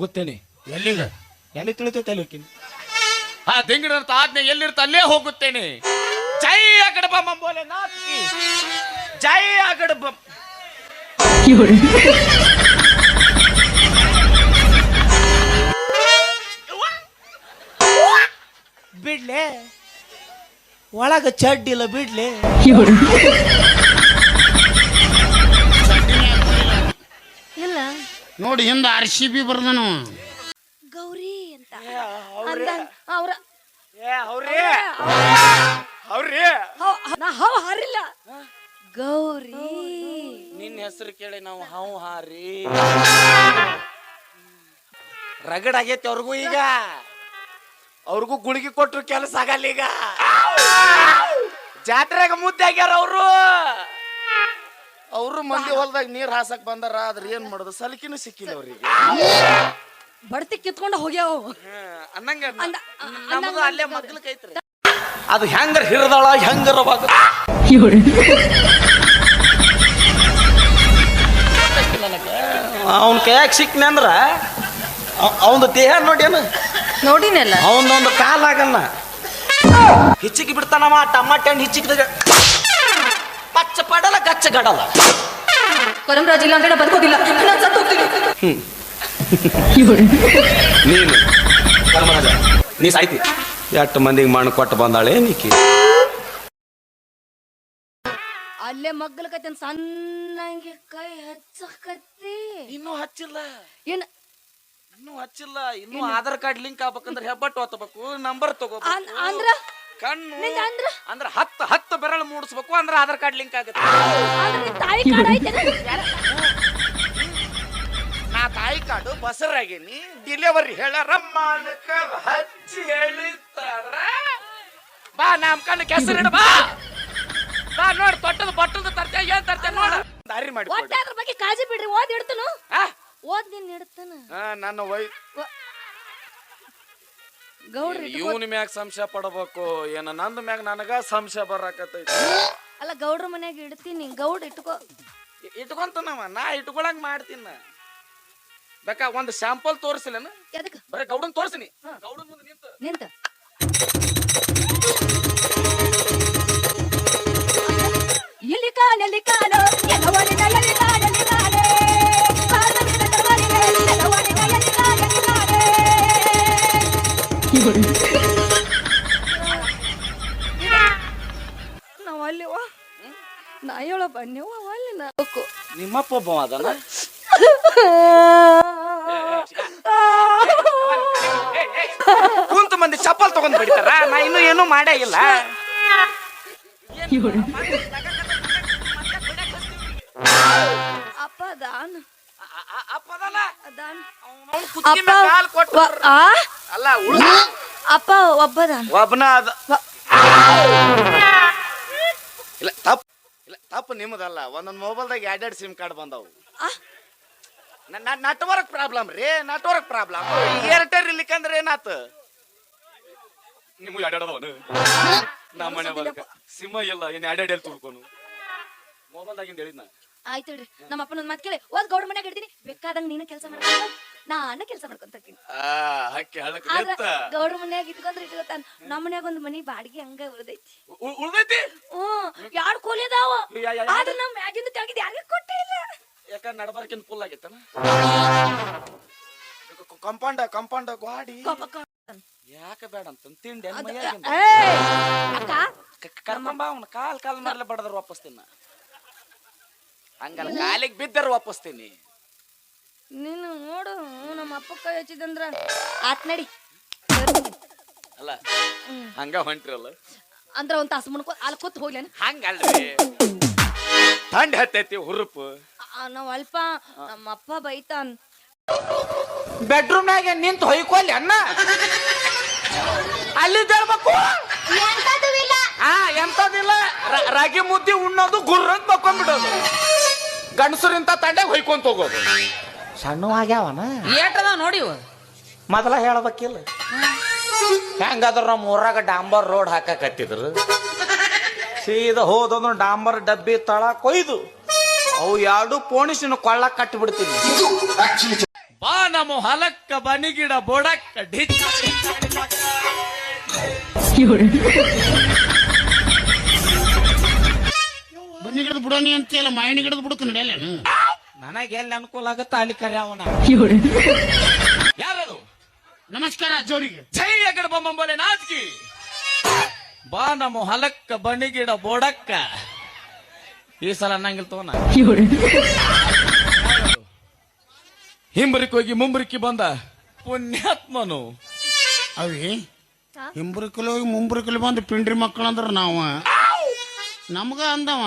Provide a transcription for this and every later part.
ಗೊತ್ತೇನೆ ಎಲ್ಲಿಗ ಎಲ್ಲಿ ತಿಳಿತೈತೆ ಅಲ್ಲಿ ಹೋಗ್ತೀನಿ. ಆ ದಿಂಗಿಡರ್ತ ಆಜ್ಞೆ ಎಲ್ಲಿರ್ತ ಅಲ್ಲೇ ಹೋಗುತ್ತೇನೆ. ಜೈ ಅಗಡಬ ಮಂಬೋಲೆ ನಾಥಿ, ಜೈ ಅಗಡಬ. ಬಿಡ್ಲೆ ಒಳಗ ಚಡ್ಡಿಲ್ಲ ಬಿಡ್ಲೆ. ಇಲ್ಲ ನೋಡಿ ಹಿಂದ RCB ಬರ್ದನು ಗೌರಿ ಅಂತ ಅವ್ರೇ ನಾ ಹಾವು ಹಾರಿಲ್ಲ ಗೌರಿ. ನಿನ್ನ ಹೆಸರು ಕೇಳಿ ನಾವು ಹಾವು ಹಾರಿ ರಗಡ್ ಆಗೈತಿ ಅವ್ರಿಗೂ. ಈಗ ಅವ್ರಿಗೂ ಗುಳಿಗೆ ಕೊಟ್ರು ಕೆಲಸ ಆಗಲ್ಲ. ಈಗ ಜಾತ್ರೆಗ ಮುದ್ದೆ ಆಗ್ಯಾರ ಅವರು ಮಂದಿ ಹೊಲದಾಗ ನೀರ್ ಹಾಸಕ್ ಬಂದಾರ. ಆದ್ರೆ ಏನ್ ಮಾಡೋದು, ಸಲಿಕಿನೂ ಸಿಕ್ಕಿಲ್ಲ ಅವ್ರಿಗೆ. ಬಡ್ತಿ ಕಿತ್ಕೊಂಡು ಹೋಗ್ಯಾವ ಅನ್ನಂಗ ನಮಗೂ ಅಲ್ಲೇ ಮಗ್ಲ ಕೈತ್ರಿ. ಅದು ಹೆಂಗರ ಹಿರಿದಾಳ ಹೆಂಗರ ಅವನ್ ಕೈಯಾಗ ಸಿಕ್ನೆ ಅಂದ್ರ ಅವನ ದೇಹ ನೋಡ್ಯಾನ, ನೋಡಿನಲ್ಲ ಅವನೊಂದು ಕಾಲಾಗಲ್ಲ ಹಿಚ್ಚಿಗೆ ಬಿಡ್ತಾನವ. ಟಮಾಟೆ ಹಣ್ಣು ಹಿಚ್ಚಿಗೆ ಪಚ್ಚ ಪಡಲ್ಲ ಗಚ್ಚ ಗಡಲ್ಲ. ಕೊರಂರಾಜ್ ಇಲ್ಲ ಅಂದ್ರೆ ಬದುಕೋದಿಲ್ಲ, ನಾನು ಸತ್ತು ಹೋಗ್ತೀನಿ. ನೀನು ಧರ್ಮರಾಜ ನೀ ಸಾಯ್ತಿ. ಎಷ್ಟು ಮಂದಿಗೆ ಮಣ್ಣು ಕೊಟ್ಟು ಬಂದಾಳೆ ನೀಕಿ. ಅಲ್ಲೇ ಮಗ್ಗಲಕತ್ತೆ ಸಣ್ಣಂಗೆ ಕೈ ಹಚ್ಚಕತ್ತಿ. ಇನ್ನೂ ಹಚ್ಚಿಲ್ಲ, ಏನ್ ಇನ್ನೂ ಹಚ್ಚಿಲ್ಲ. ಇನ್ನೂ ಆಧಾರ್ ಕಾರ್ಡ್ ಲಿಂಕ್ ಆಗ್ಬೇಕಂದ್ರೆ ಹೆಬ್ಬಟ್ಟು ಹೊತ್ತಬೇಕು, ನಂಬರ್ ತಗೋಬೇಕು, ಅಂದ್ರ ಕಣ್ಣು ಅಂದ್ರ ಅಂದ್ರೆ 10 ಬೆರಳು ಮೂಡಿಸ್ಬೇಕು, ಅಂದ್ರೆ ಆಧಾರ್ ಕಾರ್ಡ್ ಲಿಂಕ್ ಆಗುತ್ತೆ. ತಾಯಿ ಕಾರ್ಡ್ ಐತೆ. ನಾ ತಾಯಿ ಕಾರ್ಡು ಬಸರಾಗೇನಿ. ಡಿಲಿವರಿ ಹೇಳಾರ ಹಚ್ಚಿ ಹೇಳಿತಾರ. ಬಾ ನಮ್ ಕಣ್ಣು ಕೆಸರಿಡ ಬಾ ಬಾ ನೋಡ್ ತೊಟ್ಟದ ಬಟ್ಟದ ತರ್ತೆ ಏನ್ ತರ್ತೆ ನೋಡ. ದಾರಿ ಮಾಡಿ ಒಟ್ಟೆ ಅದ್ರ ಬಗ್ಗೆ ಕಾಳಜಿ ಬಿಡ್ರಿ. ಓದ್ ಇಡ್ತನು ಓದ್ ನೀನ್ ಇಡ್ತಾನ. ನನ್ನ ಗೌಡ್ರಿ ಇವನ ಮ್ಯಾಗ ಸಂಶಯ ಪಡಬೇಕು ಏನ, ನಂದ ಮ್ಯಾಗ ನನಗ ಸಂಶಯ ಬರಾಕತೈತಿ. ಅಲ್ಲ ಗೌಡ್ರ ಮನ್ಯಾಗ ಇಡ್ತೀನಿ. ಗೌಡ್ ಇಟ್ಕೋ ಇಟ್ಕೊಂತನವ, ನಾ ಇಟ್ಕೊಳಂಗ್ ಮಾಡ್ತೀನಿ. ಬೇಕಾ ಒಂದ್ ಸ್ಯಾಂಪಲ್ ತೋರಿಸಿಲ್ಲನ, ಎದಕ್ ಬರೀ ಗೌಡನ್ ತೋರ್ಸಿನಿ. ಗೌಡನ್ ಮುಂದೆ ನಿಂತ ಇಲ್ಲಿ ಕಾಣಲಿ ಕಾಣೋ ಎಲ್ಲವನಿನ ಎಲ್ಲಿ ಕಾಣಲಿ ಕಾಣೆ ಪಾರ್ವತಿನ ತವರಿನ ಎಲ್ಲವನಿನ ಎಲ್ಲಿ ಕಾಣಲಿ ಕಾಣೆ. ನಾವು ಅಲ್ಲಿವ ನಾ ಹೇಳೋ ಬನ್ನಿವ ಅಲ್ಲಿ ನಾಲ್ಕು ನಿಮ್ಮಪ್ಪ ಒಬ್ಬ ಅದನ. ಕುಂತ ಮಂದಿ ಚಪ್ಪಲ್ ತಗೊಂಡ್ ಬಿಡ್ತಾರ. ನಾ ಇನ್ನು ಏನು ಮಾಡೇ ಇಲ್ಲ. ಅಪ್ಪ ದಾನ್ ಅಪ್ಪದಲ್ಲ ದಾನ್ ಅಲ್ಲ ಅಪ್ಪ ಒಬ್ಬದಾನ್ ಒಬ್ಬನ ಅದ. ಇಲ್ಲ ತಪ್ಪು, ಇಲ್ಲ ತಪ್ಪು ನಿಮ್ಮದಲ್ಲ. ಒಂದೊಂದು ಮೊಬೈಲ್ದಾಗ 2 ಸಿಮ್ ಕಾರ್ಡ್ ಬಂದವು. ನೆಟ್ವರ್ಕ್ ಪ್ರಾಬ್ಲಮ್ ರೀ, ನೆಟ್ವರ್ಕ್ ಪ್ರಾಬ್ಲಮ್. ಏರ್ಟೆಲ್ ಇರ್ಲಿಕ್ಕಂದ್ರೆ ಏನಾತ? ನಿಮ್ಗೆ ಅಡ್ಯಾಡದವನು ನಮ್ಮ ಮನೆ ಬರಕ ಸಿಮ್ಮ ಇಲ್ಲ, ಏನ್ ಅಡ್ಯಾಡಿ ತುಳ್ಕೊನು ಮೊಬೈಲ್ದಾಗಿಂದ ಹೇಳಿದ್ನ. ಆಯ್ತು ಹೇಳ್ರಿ. ನಮ್ಮ ಅಪ್ಪನ ಮಾತು ಕೇಳಿ ಓದ್ ಗೌಡ್ರ ಮನ್ಯಾಗ ಇಡ್ತೀನಿ. ಬೇಕಾದಂಗ ನೀನ ಕೆಲಸ ಮಾಡ್ಕೊಂತ ನಾನು ಕೆಲಸ ಮಾಡ್ಕೊಂತೀನಿ. ಗೌಡ್ರ ಮನ್ಯಾಗ ಇಟ್ಕೊಂಡ್ರೆ ಇಟ್ಕೊತಾನ. ನಮ್ಮ ಮನ್ಯಾಗ ಒಂದ್ ಮನಿ ಬಾಡಿಗೆ ಹಂಗ ಉಳ್ದೈತಿ. ಉಳ್ದೈತಿ? 2 ಕೋಲಿ ಅದಾವ. ಆದ್ರೆ ನಮ್ ಮ್ಯಾಗಿಂದ ತೆಗಿದ್ ಯಾರಿಗೂ ಕೊಟ್ಟೇ ಇಲ್ಲ. ಯಾಕಂದ್ರೆ ನಡಬಾರ್ಕಿಂತ ಫುಲ್ ಆಗೈತನ. ಕಂಪೌಂಡ್ ಗಾಡಿ ಯಾಕೆ ಬೇಡ ಅಂತ ತಿಂಡಿ ಕರ್ಕೊಂಬ. ಅವ್ನ ಕಾಲ್ ಮಾಡ್ಲೆ ಬಡದ್ರ ವಾಪಸ್ತೀನ. ಹಂಗಲ್ಲ, ಕಾಲಿಗೆ ಬಿದ್ದರ ವಾಪಸ್ತೀನಿ. ನೀನು ನೋಡು ನಮ್ಮ ಅಪ್ಪ ಕೈ ಹಚ್ಚಿದಂದ್ರ ಆತ್ ನಡಿ. ಅಲ್ಲ ಹಂಗ ಹೊಂಟ್ರಲ್ಲ ಅಂದ್ರ ಒಂದ್ ತಾಸು ಮುನ್ಕೊ ಅಲ್ಲಿ ಕೂತ್ ಹೋಗ್ಲೇನ. ಹಂಗಲ್ರಿ, ಥಂಡ್ ಹತ್ತೈತಿ ಹುರುಪು. ನಾವ್ ಅಲ್ಪ ನಮ್ಮ ಅಪ್ಪ ಬೈತಾನ್. ಬೆಡ್ರೂಮ್ನಾಗ ನಿಂತು ಹೊಯ್ಕೊಲ್ಲಿ ಅಣ್ಣ. ಅಲ್ಲಿ ಹೇಳ್ಬೇಕು ಎಂತದಿಲ್ಲ. ರಾಗಿ ಮುದ್ದಿ ಉಣ್ಣೋದು ಗುರ್ರಂತ ಮಕ್ಕೊಂಡ್ಬಿಡೋದು. ಗಂಡಸರಿಂತ ತಂಡೆ ಹೊಯ್ಕೊಂತ ಹೋಗೋದು. ಸಣ್ಣವಾಗ್ಯಾವನ ಏಟದ ನೋಡಿ ಮೊದಲ ಹೇಳ್ಬೇಕಿಲ್ಲ. ಹೆಂಗಾದ್ರ ನಮ್ಮ ಊರಾಗ ಡಾಂಬರ್ ರೋಡ್ ಹಾಕಕತ್ತಿದ್ರು. ಸೀದಾ ಹೋದಂದ್ರ ಡಾಂಬರ್ ಡಬ್ಬಿ ತಳ ಕೊಯ್ದು ಅವು 2 ಪೋಣಿಸಿನ ಕೊಳ್ಳ ಕಟ್ಟಿ ಬಿಡ್ತೀನಿ. ಬಾ ನಮ್ಮ ಹೊಲಕ್ಕ ಬನಿಗಿಡ ಬೊಡಕ್ಕ ಡಿಚ್ ಬನ್ನಿ ಗಿಡದ ಬುಡನಿ ಅಂತೆಲ್ಲ ಮಾಯನಿ ಗಿಡದ ಬುಡಕ್ಕೆ ನಡೆಯಲ್ಲ ನನಗೆ ಎಲ್ಲಿ ಅನುಕೂಲ ಆಗುತ್ತ ಅಲ್ಲಿ ಕರ್ಯಾವಣ ಯಾರದು ನಮಸ್ಕಾರ ಅಜ್ಜೋರಿಗೆ. ಜೈ ಅಗಡ ಬೊಮ್ಮಂಬೋಲೆ ನಾಚ್ಕಿ ಬಾ ನಮ್ಮ ಹೊಲಕ್ಕ ಬನಿಗಿಡ ಬೋಡಕ್ಕ ಈ ಸಲ ಅನ್ನಂಗಿಲ್ ತೋನ ಹಿಂಬರಿಕ್ ಹೋಗಿ ಮುಂಬರಿಕಿ ಬಂದ ಪುಣ್ಯಾತ್ಮನು ಅವಿ ಹಿಂಬ್ರಕಲ್ ಹೋಗಿ ಮುಂಬ್ರಕಲ್ ಬಂದು ಪಿಂಡ್ರಿ ಮಕ್ಕಳು ಅಂದ್ರ ನಾವ ನಮ್ಗ ಅಂದವ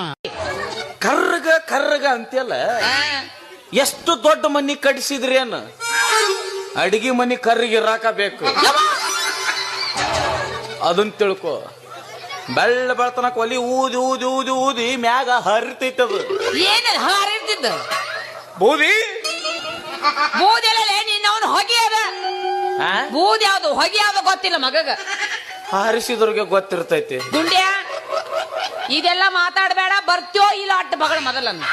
ಕರ್ರಗ ಕರ್ರಗ ಅಂತೆಲ್ಲ ಎಷ್ಟು ದೊಡ್ಡ ಮನಿ ಕಟ್ಸಿದ್ರಿ ಅನ್ನ ಅಡಿಗೆ ಮನಿ ಕರ್ರಿಗೆ ಇರಾಕ ಬೇಕು ಅದನ್ ತಿಳ್ಕೊ. ಬೆಳ್ಳ ಬೆಳ್ತನಕ ಒಲಿ ಊದಿ ಊದಿ ಊದಿ ಊದಿ ಮ್ಯಾಗ ಹರಿತೈತದ ಏನ ಹಾರಿರ್ತಿದ್ದ ಬೂದಿ ಬೂದೆಲ್ಲ ನಿನ್ನವನು ಹೊಗೆ ಅದ ಬೂದ್ ಯಾವ್ದು ಹೊಗೆ ಯಾವ್ದು ಗೊತ್ತಿಲ್ಲ ಮಗಗ ಹಾರಿಸಿದ್ರಿಗೆ ಗೊತ್ತಿರ್ತೈತಿ. ದುಂಡ್ಯ ಇದೆಲ್ಲ ಮಾತಾಡ್ಬೇಡ, ಬರ್ತ್ಯೋ ಇಲ್ಲ ಅಟ್ಟ ಮಗಳ ಮೊದಲನ್ನ